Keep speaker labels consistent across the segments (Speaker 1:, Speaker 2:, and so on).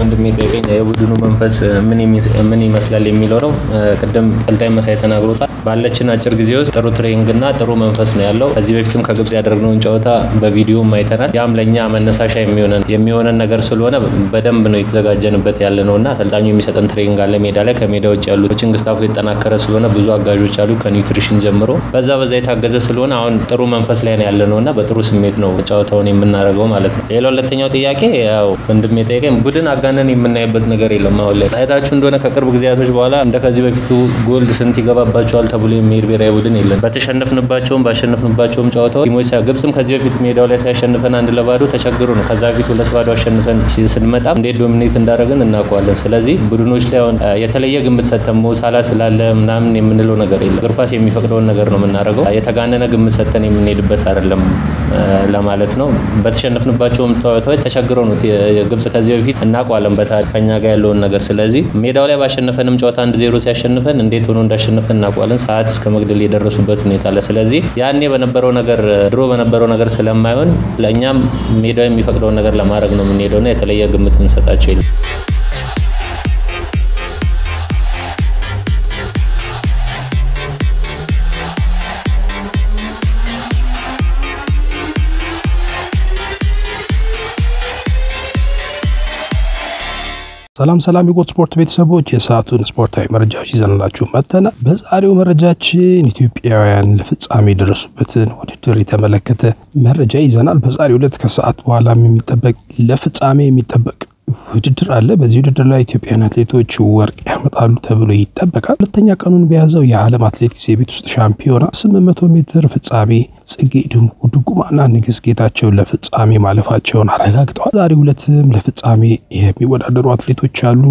Speaker 1: ወንድሜ ጠይቀኝ የቡድኑ መንፈስ ምን ይመስላል የሚለው ነው ቀደም ቀልጣይ መሳይ ተናግሮታል ባለችን አጭር ጊዜ ውስጥ ጥሩ ትሬኒንግና ጥሩ መንፈስ ነው ያለው ከዚህ በፊትም ከግብጽ ያደረግነውን ጨዋታ በቪዲዮ ማይተናል ያም ለኛ መነሳሻ የሚሆነን ነገር ስለሆነ በደንብ ነው የተዘጋጀንበት ያለነውና አሰልጣኙ የሚሰጠን ትሬኒንግ አለ ሜዳ ላይ ከሜዳ ውጭ ያሉ ኮቺንግ ስታፉ የተጠናከረ ስለሆነ ብዙ አጋዦች አሉ ከኒውትሪሽን ጀምሮ በዛ የታገዘ ስለሆነ አሁን ጥሩ መንፈስ ላይ ነው ያለነውና በጥሩ ስሜት ነው ጨዋታውን የምናደርገው ማለት ነው ሌላው ሁለተኛው ጥያቄ ያው ወንድሜ ጠይቀኝ ቡድን አጋነን የምናይበት ነገር የለም አሁን ላይ ታይታችሁ እንደሆነ ከቅርብ ጊዜያቶች በኋላ እንደከዚህ በፊቱ ጎል ስንት ይገባባቸዋል ተብሎ የሚሄድ ብሔራዊ ቡድን የለም በተሸነፍንባቸውም ባሸነፍንባቸውም ጨዋታዎች ቲሞች ግብጽም ከዚህ በፊት ሜዳው ላይ ሲያሸንፈን አንድ ለባዶ ተቸግሮ ነው ከዛ በፊት ሁለት ባዶ አሸንፈን ስንመጣ እንዴት ዶሚኔት እንዳደረግን እናውቀዋለን ስለዚህ ቡድኖች ላይ የተለየ ግምት ሰተን ሞሳላ ስላለ ምናምን የምንለው ነገር የለም እግር ኳስ የሚፈቅደውን ነገር ነው የምናደርገው የተጋነነ ግምት ሰተን የምንሄድበት አይደለም ለማለት ነው በተሸነፍንባቸውም ጨዋታዎች ተቸግሮ ነው ግብጽ ከዚህ በፊት እናውቀዋለን በታሪከኛ ጋር ያለውን ነገር ስለዚህ ሜዳው ላይ ባሸነፈንም ጨዋታ 1-0 ሲያሸንፈን እንዴት ሆኖ እንዳሸነፈን እናውቀዋለን ሰዓት እስከ መግደል የደረሱበት ሁኔታ አለ ስለዚህ ያኔ በነበረው ነገር ድሮ በነበረው ነገር ስለማይሆን ለኛም ሜዳው የሚፈቅደውን ነገር ለማድረግ ነው የምንሄደውና የተለየ ግምት እንሰጣቸው ይላል
Speaker 2: ሰላም የጎት ስፖርት ቤተሰቦች የሰዓቱን ስፖርታዊ መረጃዎች ይዘንላችሁ መጥተናል በዛሬው መረጃችን ኢትዮጵያውያን ለፍጻሜ ደረሱበትን ውድድር የተመለከተ መረጃ ይዘናል በዛሬው ዕለት ከሰዓት በኋላ የሚጠበቅ ለፍጻሜ የሚጠበቅ ውድድር አለ በዚህ ውድድር ላይ ኢትዮጵያውያን አትሌቶች ወርቅ ያመጣሉ ተብሎ ይጠበቃል ሁለተኛ ቀኑን በያዘው የዓለም አትሌቲክስ የቤት ውስጥ ሻምፒዮና 800 ሜትር ፍጻሜ ጽጌ ድጉማና ንግስት ጌታቸው ለፍጻሜ ማለፋቸውን አረጋግጠዋል ዛሬው ዕለትም ለፍጻሜ የሚወዳደሩ አትሌቶች አሉ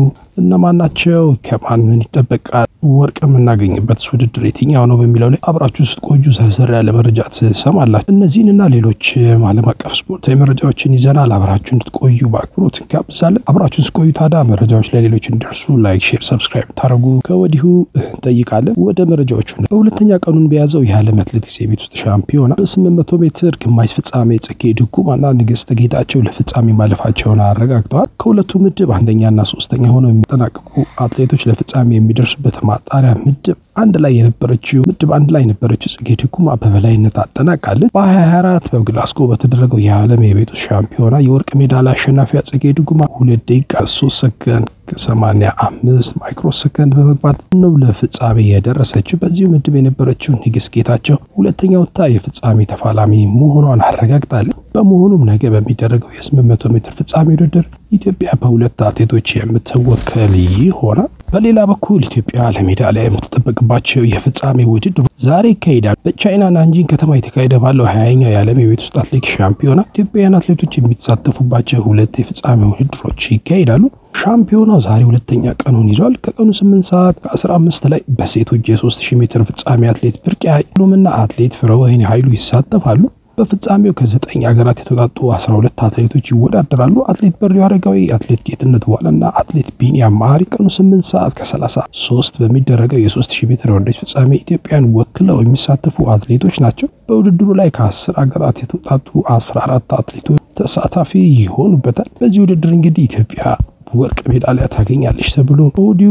Speaker 2: እነማናቸው ከማን ምን ይጠበቃል ወርቅ የምናገኝበት ውድድር የትኛው ነው በሚለው ላይ አብራችሁ ስትቆዩ ዘርዘር ያለ መረጃ ትሰማላችሁ እነዚህንና ሌሎች ዓለም አቀፍ ስፖርታዊ መረጃዎችን ይዘናል አብራችሁ እንድትቆዩ በአክብሮት እንጋብዛለን አብራችሁ ስትቆዩ ታዲያ መረጃዎች ለሌሎች እንዲደርሱ ላይክ ሼር ሰብስክራይብ ታደርጉ ከወዲሁ እንጠይቃለን ወደ መረጃዎቹ በሁለተኛ ቀኑን በያዘው የዓለም አትሌቲክስ የቤት ውስጥ ሻምፒዮና በ800 ሜትር ግማሽ ፍጻሜ ጽጌ ድጉማና ንግስት ጌታቸው ለፍጻሜ ማለፋቸውን አረጋግጠዋል ከሁለቱ ምድብ አንደኛና ሶስተኛ ሆነው የሚጠናቀቁ አትሌቶች ለፍጻሜ የሚደርሱበት ማጣሪያ ምድብ አንድ ላይ የነበረችው ጽጌ ድጉማ በበላይነት አጠናቃለች በ2024 በግላስጎ በተደረገው የዓለም የቤት ውስጥ ሻምፒዮና የወርቅ ሜዳሊያ አሸናፊ ጽጌ ድጉማ 2 ደቂቃ 3 ሰከንድ 85 ማይክሮ ሰከንድ በመግባት ነው ለፍጻሜ የደረሰችው በዚህ ምድብ የነበረችው ንግስት ጌታቸው ሁለተኛው የፍጻሜ ተፋላሚ መሆኗን አረጋግጣለች በመሆኑም ነገ በሚደረገው የ800 ሜትር ፍጻሜ ውድድር ኢትዮጵያ በሁለት አትሌቶች የምትወከል ይሆናል በሌላ በኩል ኢትዮጵያ ለሜዳሊያ የምትጠበቅባቸው የፍጻሜ ውድድር ዛሬ ይካሄዳል በቻይና ናንጂንግ ከተማ የተካሄደ ባለው 20ኛው የዓለም የቤት ውስጥ አትሌቲክስ ሻምፒዮና ኢትዮጵያውያን አትሌቶች የሚሳተፉባቸው ሁለት የፍጻሜ ውድድሮች ይካሄዳሉ ሻምፒዮናው ዛሬ ሁለተኛ ቀኑን ይዟል ከቀኑ 8:15 ላይ በሴቶች የ3000 ሜትር ፍጻሜ አትሌት ብርቅያ ሎምና አትሌት ፍረወይኒ ኃይሉ ይሳተፋሉ በፍጻሜው ከ9 ሀገራት የተውጣጡ 12 አትሌቶች ይወዳደራሉ አትሌት በሪው አረጋዊ አትሌት ጌትነት ዋለና አትሌት ቢኒያም ማሪ ቀኑ 8:33 በሚደረገው የ3000 ሜትር ወንዶች ፍጻሜ ኢትዮጵያን ወክለው የሚሳተፉ አትሌቶች ናቸው በውድድሩ ላይ ከ10 ሀገራት የተውጣጡ 14 አትሌቶች ተሳታፊ ይሆኑበታል በዚህ ውድድር እንግዲህ ኢትዮጵያ ወርቅ ሜዳሊያ ታገኛለች ተብሎ ኦዲዮ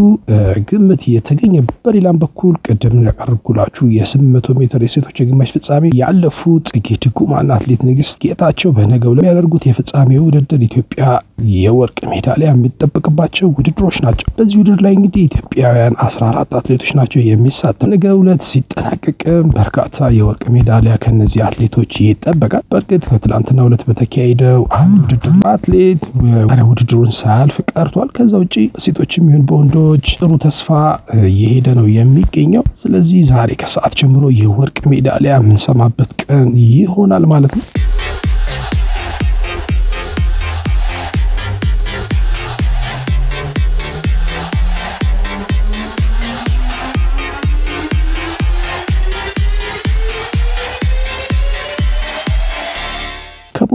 Speaker 2: ግምት የተገኘ በሌላም በኩል ቀደም ያቀርብኩላችሁ የ800 ሜትር የሴቶች የግማሽ ፍጻሜ ያለፉ ጽጌ ድጉማና አትሌት ንግስት ጌታቸው በነገው ለሚያደርጉት የፍጻሜ ውድድር ኢትዮጵያ የወርቅ ሜዳሊያ የሚጠበቅባቸው ውድድሮች ናቸው በዚህ ውድድር ላይ እንግዲህ ኢትዮጵያውያን 14 አትሌቶች ናቸው የሚሳተፉት ነገው ዕለት ሲጠናቀቅ በርካታ የወርቅ ሜዳሊያ ከነዚህ አትሌቶች ይጠበቃል በርግጥ ከትላንትና ዕለት በተካሄደው አንድ ውድድር አትሌት ውድድሩን ሳያልፍ ቀርቷል ከዛ ውጪ ሴቶችም ይሁን በወንዶች ጥሩ ተስፋ እየሄደ ነው የሚገኘው ስለዚህ ዛሬ ከሰዓት ጀምሮ የወርቅ ሜዳሊያ የምንሰማበት ቀን ይሆናል ማለት ነው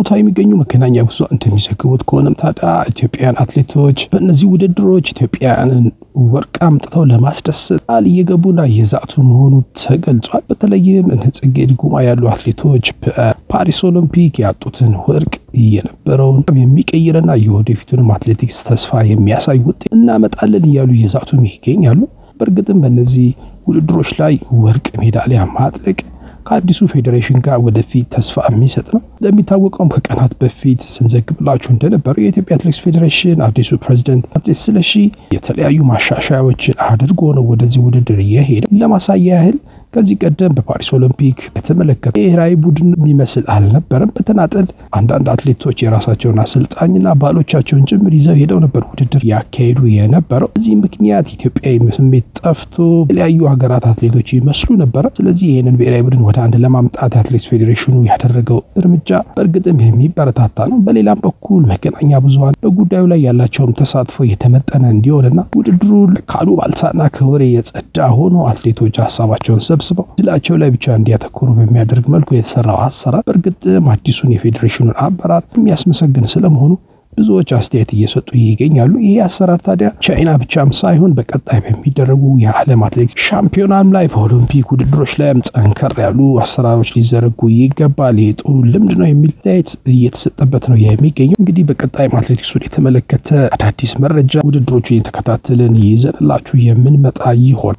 Speaker 2: በቦታው የሚገኙ መገናኛ ብዙሃን እንደሚዘግቡት ከሆነም ታዲያ ኢትዮጵያውያን አትሌቶች በእነዚህ ውድድሮች ኢትዮጵያውያንን ወርቅ አምጥተው ለማስደሰት ቃል እየገቡና እየዛቱ መሆኑ ተገልጿል። በተለይም እነ ጽጌ ድጉማ ያሉ አትሌቶች በፓሪስ ኦሎምፒክ ያጡትን ወርቅ የነበረውን የሚቀይርና የወደፊቱንም አትሌቲክስ ተስፋ የሚያሳይ ውጤት እናመጣለን እያሉ እየዛቱ ይገኛሉ። በእርግጥም በእነዚህ ውድድሮች ላይ ወርቅ ሜዳሊያ ማጥለቅ ከአዲሱ ፌዴሬሽን ጋር ወደፊት ተስፋ የሚሰጥ ነው። እንደሚታወቀው ከቀናት በፊት ስንዘግብላችሁ እንደነበረው የኢትዮጵያ አትሌቲክስ ፌዴሬሽን አዲሱ ፕሬዝዳንት አትሌት ስለሺ የተለያዩ ማሻሻያዎችን አድርጎ ነው ወደዚህ ውድድር የሄደ። ለማሳያ ያህል ከዚህ ቀደም በፓሪስ ኦሎምፒክ የተመለከተ ብሔራዊ ቡድን የሚመስል አልነበረም። በተናጠል አንዳንድ አትሌቶች የራሳቸውን አሰልጣኝና ባሎቻቸውን ጭምር ይዘው ሄደው ነበር ውድድር ያካሄዱ የነበረው። በዚህ ምክንያት ኢትዮጵያዊ ስሜት ጠፍቶ የተለያዩ ሀገራት አትሌቶች ይመስሉ ነበር። ስለዚህ ይህንን ብሔራዊ ቡድን ወደ አንድ ለማምጣት አትሌቲክስ ፌዴሬሽኑ ያደረገው እርምጃ በእርግጥም የሚበረታታ ነው። በሌላም በኩል መገናኛ ብዙሃን በጉዳዩ ላይ ያላቸውን ተሳትፎ የተመጠነ እንዲሆንና ውድድሩ ካሉባልታና ከወሬ የጸዳ ሆኖ አትሌቶች ሀሳባቸውን ሰብስበው ድላቸው ላይ ብቻ እንዲያተኩሩ በሚያደርግ መልኩ የተሰራው አሰራር በእርግጥም አዲሱን የፌዴሬሽኑን አመራር የሚያስመሰግን ስለመሆኑ ብዙዎች አስተያየት እየሰጡ ይገኛሉ። ይህ አሰራር ታዲያ ቻይና ብቻም ሳይሆን በቀጣይ በሚደረጉ የዓለም አትሌቲክስ ሻምፒዮናም ላይ በኦሎምፒክ ውድድሮች ላይም ጠንከር ያሉ አሰራሮች ሊዘረጉ ይገባል፣ የጥሩ ልምድ ነው የሚል አስተያየት እየተሰጠበት ነው የሚገኘው። እንግዲህ በቀጣይ አትሌቲክሱን የተመለከተ አዳዲስ መረጃ ውድድሮቹን እየተከታተልን ይዘንላችሁ የምንመጣ ይሆን።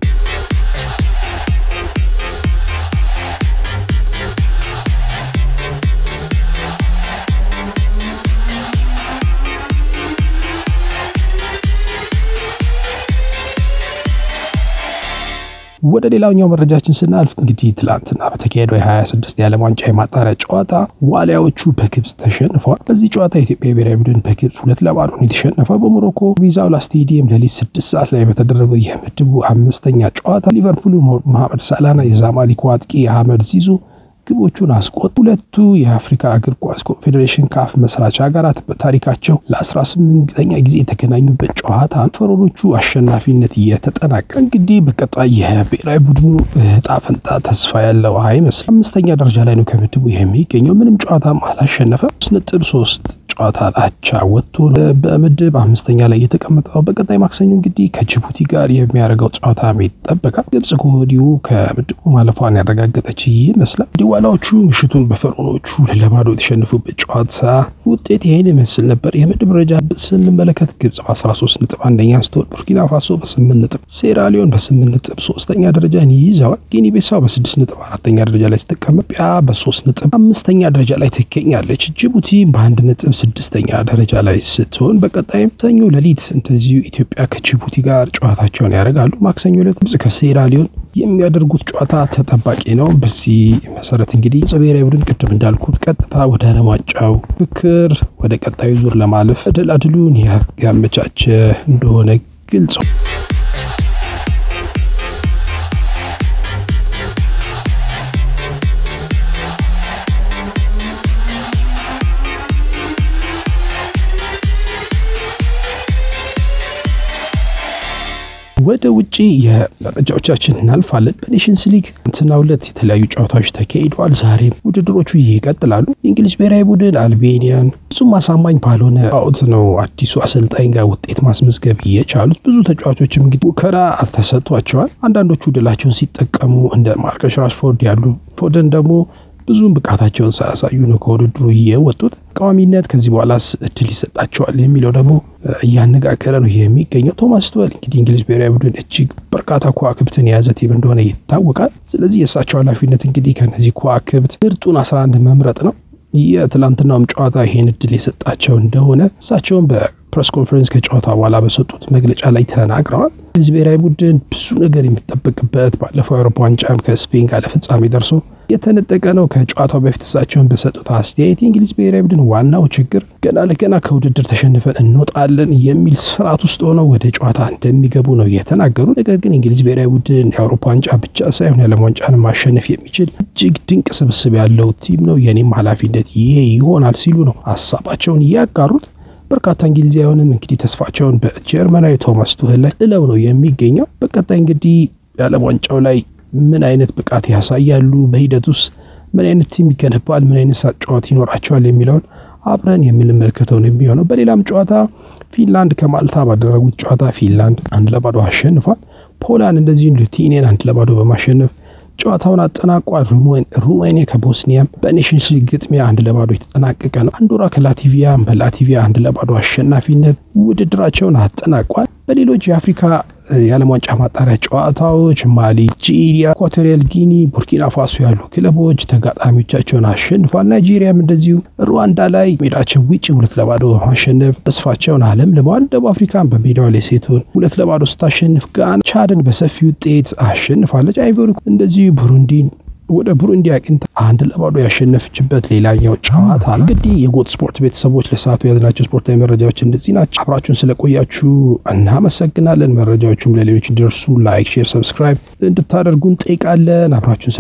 Speaker 2: ወደ ሌላኛው መረጃችን ስናልፍ እንግዲህ ትላንትና በተካሄደው የ26 የዓለም ዋንጫ የማጣሪያ ጨዋታ ዋሊያዎቹ በግብጽ ተሸንፈዋል። በዚህ ጨዋታ የኢትዮጵያ ብሔራዊ ቡድን በግብጽ 2-0 የተሸነፈው በሞሮኮ ቪዛውላ ስቴዲየም ሌሊት 6 ሰዓት ላይ በተደረገው የምድቡ 5ኛ ጨዋታ ሊቨርፑል መሐመድ ሳላህና የዛማሊኩ አጥቂ አህመድ ዚዙ ግቦቹን አስቆጠሩ። ሁለቱ የአፍሪካ እግር ኳስ ኮንፌዴሬሽን ካፍ መስራች ሀገራት በታሪካቸው ለ18ኛ ጊዜ የተገናኙበት ጨዋታ ፈረኖቹ አሸናፊነት እየተጠናቀቀ እንግዲህ በቀጣይ የብሔራዊ ቡድኑ ዕጣ ፈንታ ተስፋ ያለው አይመስልም። 5ኛ ደረጃ ላይ ነው ከምድቡ የሚገኘው። ምንም ጨዋታም አላሸነፈም። 3 ጨዋታ አቻ ወጥቶ በምድብ 5ኛ ላይ የተቀመጠው። በቀጣይ ማክሰኞ እንግዲህ ከጅቡቲ ጋር የሚያደርገው ጨዋታ ይጠበቃል። ግብጽ ከወዲሁ ከምድቡ ማለፏን ያረጋገጠች ይመስላል። ዋሊያዎቹ ምሽቱን በፈረኖቹ ለባዶ የተሸነፉበት ጨዋታ ውጤት ይሄን ይመስል ነበር። የምድብ ደረጃ ስንመለከት ግብጽ በ13 ነጥብ አንደኛ ስትሆን ቡርኪና ፋሶ በ8 ነጥብ፣ ሴራሊዮን በ8 ነጥብ 3ኛ ደረጃን ይይዛዋል። ጊኒ ቢሳው በ6 ነጥብ 4ኛ ደረጃ ላይ ስትቀመጥ፣ ኢትዮጵያ በ3 ነጥብ 5ኛ ደረጃ ላይ ትገኛለች። ጅቡቲ በ1 ነጥብ 6ኛ ደረጃ ላይ ስትሆን በቀጣይም ሰኞ ሌሊት እንደዚሁ ኢትዮጵያ ከጅቡቲ ጋር ጨዋታቸውን ያደርጋሉ። ማክሰኞ ዕለት ግብጽ ከሴራሊዮን የሚያደርጉት ጨዋታ ተጠባቂ ነው። በዚህ መሰረት እንግዲህ ብሔራዊ ቡድን ቅድም እንዳልኩት ቀጥታ ወደ ዓለም ዋንጫው ፍክር ወደ ቀጣዩ ዙር ለማለፍ እድሉን ያመቻቸ እንደሆነ ግልጽ ነው። ወደ ውጪ የመረጃዎቻችን እናልፋለን። በኔሽንስ ሊግ ትናንትና ሁለት የተለያዩ ጨዋታዎች ተካሂደዋል። ዛሬም ውድድሮቹ ይቀጥላሉ። የእንግሊዝ ብሔራዊ ቡድን አልቤኒያን ብዙም አሳማኝ ባልሆነ አውት ነው አዲሱ አሰልጣኝ ጋር ውጤት ማስመዝገብ የቻሉት። ብዙ ተጫዋቾችም እንግዲህ ሙከራ ተሰጥቷቸዋል። አንዳንዶቹ ድላቸውን ሲጠቀሙ እንደ ማርከስ ራሽፎርድ ያሉ፣ ፎደን ደግሞ ብዙም ብቃታቸውን ሳያሳዩ ነው ከውድድሩ የወጡት። ቋሚነት ከዚህ በኋላ እድል ይሰጣቸዋል የሚለው ደግሞ እያነጋገረ ነው የሚገኘው። ቶማስ ቱኸል እንግዲህ እንግሊዝ ብሔራዊ ቡድን እጅግ በርካታ ከዋክብትን የያዘ ቲም እንደሆነ ይታወቃል። ስለዚህ የእሳቸው ኃላፊነት እንግዲህ ከነዚህ ከዋክብት ምርጡን 11 መምረጥ ነው። የትላንትናውም ጨዋታ ይሄን እድል የሰጣቸው እንደሆነ እሳቸውም በፕሬስ ኮንፈረንስ ከጨዋታ በኋላ በሰጡት መግለጫ ላይ ተናግረዋል። እንግሊዝ ብሔራዊ ቡድን ብዙ ነገር የሚጠበቅበት ባለፈው የአውሮፓ ዋንጫም ከስፔን ጋር ለፍጻሜ ደርሶ የተነጠቀ ነው። ከጨዋታው በፊት እሳቸውን በሰጡት አስተያየት የእንግሊዝ ብሔራዊ ቡድን ዋናው ችግር ገና ለገና ከውድድር ተሸንፈን እንወጣለን የሚል ስፍራት ውስጥ ሆነው ወደ ጨዋታ እንደሚገቡ ነው የተናገሩ። ነገር ግን እንግሊዝ ብሔራዊ ቡድን የአውሮፓ ዋንጫ ብቻ ሳይሆን የዓለም ዋንጫን ማሸነፍ የሚችል እጅግ ድንቅ ስብስብ ያለው ቲም ነው፣ የኔም ኃላፊነት ይሄ ይሆናል ሲሉ ነው ሀሳባቸውን ያጋሩት። በርካታ እንግሊዛውያንም እንግዲህ ተስፋቸውን በጀርመናዊ ቶማስ ቱኸል ላይ ጥለው ነው የሚገኘው። በቀጣይ እንግዲህ የዓለም ዋንጫው ላይ ምን አይነት ብቃት ያሳያሉ፣ በሂደት ውስጥ ምን አይነት ቲም ይገነባል፣ ምን አይነት ጨዋታ ይኖራቸዋል የሚለውን አብረን የምንመለከተው ነው የሚሆነው። በሌላም ጨዋታ ፊንላንድ ከማልታ ባደረጉት ጨዋታ ፊንላንድ 1-0 አሸንፏል። ፖላንድ እንደዚሁ ሊቱዌኒያን 1-0 በማሸነፍ ጨዋታውን አጠናቋል። ሩሜኒያ ከቦስኒያ በኔሽንስ ሊግ ግጥሚያ 1-0 የተጠናቀቀ ነው። አንዶራ ከላቲቪያ በላቲቪያ 1-0 አሸናፊነት ውድድራቸውን አጠናቋል። በሌሎች የአፍሪካ የዓለም ዋንጫ ማጣሪያ ጨዋታዎች ማሊ፣ ናይጄሪያ፣ ኢኳቶሪያል ጊኒ፣ ቡርኪና ፋሶ ያሉ ክለቦች ተጋጣሚዎቻቸውን አሸንፏል። ናይጄሪያም እንደዚሁ ሩዋንዳ ላይ ሜዳቸው ውጪ 2-0 በማሸነፍ ተስፋቸውን አለምልመዋል። ደቡብ አፍሪካን በሜዳው ላይ ሴቶን 2-0 ስታሸንፍ ጋና ቻድን በሰፊ ውጤት አሸንፋለች። አይቮሪ እንደዚሁ ቡሩንዲን ወደ ቡሩንዲ አቅንታ 1-0 ያሸነፈችበት ሌላኛው ጨዋታ ነው። እንግዲህ የጎት ስፖርት ቤተሰቦች ለሰዓቱ ያዝናቸው ስፖርታዊ መረጃዎች እንደዚህ ናቸው። አብራችሁን ስለቆያችሁ እናመሰግናለን። መረጃዎቹም ለሌሎች እንዲደርሱ ላይክ፣ ሼር፣ ሰብስክራይብ እንድታደርጉን ጠይቃለን። አብራችሁን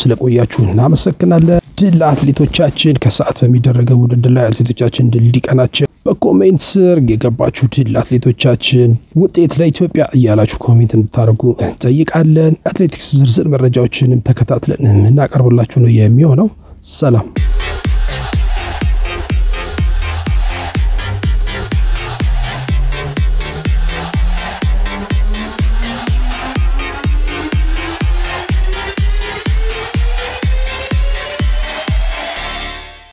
Speaker 2: ስለቆያችሁ እናመሰግናለን። ድል አትሌቶቻችን ከሰዓት በሚደረገው ውድድር ላይ አትሌቶቻችን ድል እንዲቀናቸው በኮሜንት ስር የገባችሁ ድል አትሌቶቻችን ውጤት ለኢትዮጵያ እያላችሁ ኮሜንት እንድታደርጉ እንጠይቃለን። አትሌቲክስ ዝርዝር መረጃዎችንም ተከታትለን እናቀርብላችሁ ነው የሚሆነው። ሰላም።